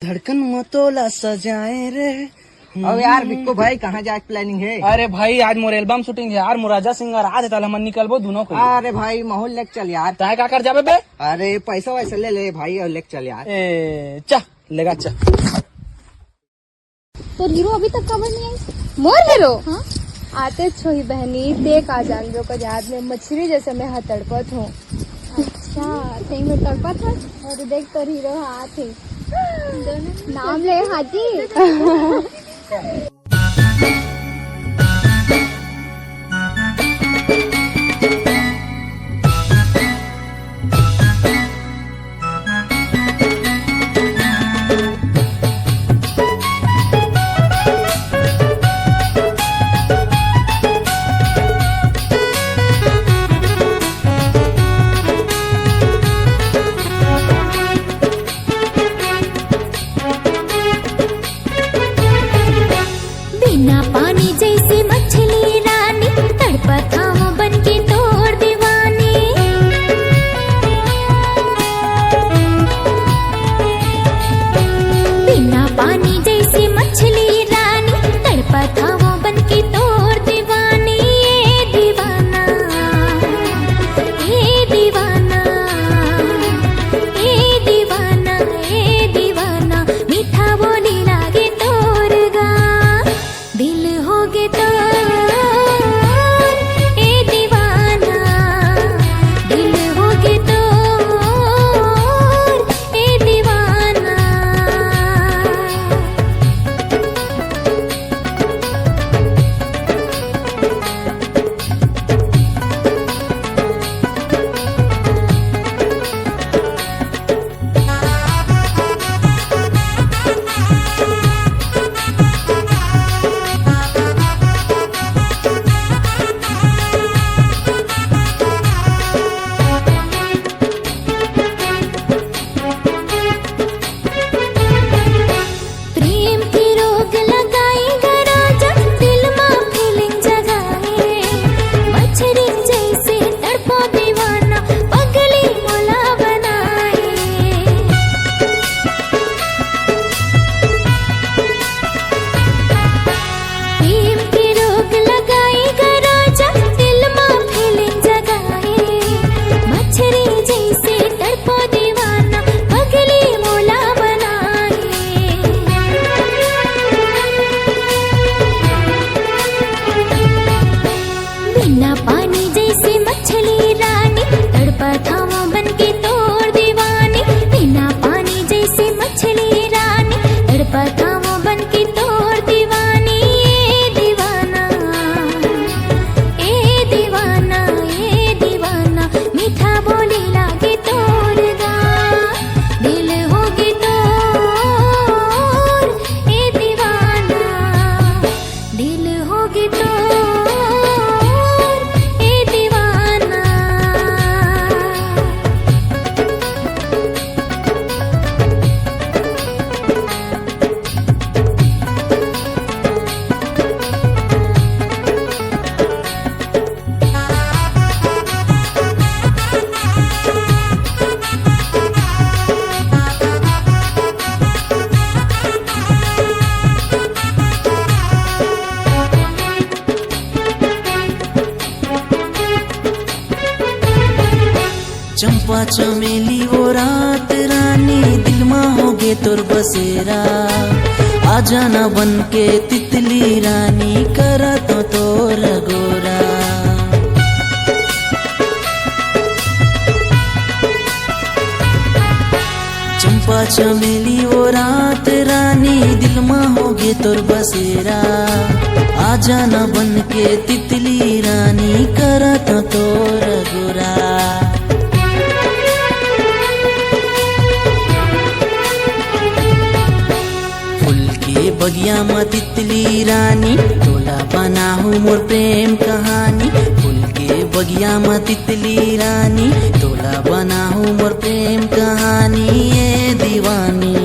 धड़कन मतोला सजाए रे। अब यार बिक्को भाई कहाँ जाए प्लानिंग है? अरे भाई आज मोर एल्बम शूटिंग है यार, मुराजा सिंगर आज है, हम निकलबो दोनों को। अरे भाई माहौल लेक चल यार। तय का कर जाबे बे? अरे पैसा वैसा ले ले भाई और लेक चल यार। ए चा लेगा चा। तो हीरो अभी तक खबर नहीं आई। मोर हीरो हाँ? आते छो ही बहनी देख आ जान रो को याद में मछली जैसे मैं हाँ तड़पत हूँ। अच्छा सही में तड़पत है और देख तो हीरो हाथ है नाम ले हाजी। बिना पानी जैसे मछली रानी तड़पत हूँ बन के तोड़ दीवानी। बिना पानी जैसे मछली रानी तड़पत हूँ बन के तोड़ दीवानी। ये दीवाना ये दीवाना ये दीवाना ये दीवाना मीठा बोली लागे तोर गा दिल होगे तो ए दीवाना दिल होगे तो ए दीवाना। प्रेम की रोग लगाई गराजा दिल में फीलिंग जगाए मछली जैसे तड़पो दीवाना पगली मोला बनाए। प्रेम की रोग लगाई गराजा दिल में फीलिंग जगाए मछली जैसे तड़पो दीवाना पगली मोला बनाए। बिना पानी जैसे मछली रानी तड़पत हूँ बन के तोड़ दीवानी। बिना पानी जैसे मछली रानी तड़पत हूँ बन के तोड़ दीवानी। ये दीवाना ये दीवाना ये दीवाना मीठा बोली लागे तोड़ गा दिल होगे तोर ए दीवाना दिल होगे तोर ए दीवाना। चंपा चमेली वो रात रानी दिल में होगे तोर बसेरा। आ जाना बन के तितली रानी करा तो तोर गोरा। चंपा चमेली वो रात रानी दिल में होगे तोर बसेरा। आ जाना बन के तितली रानी करा तो तोर गोरा। बगिया में तितली रानी तोला बनाहू मोर प्रेम कहानी। फूल के बगिया में तितली रानी तोला बनाहू मोर प्रेम कहानी। ये दीवानी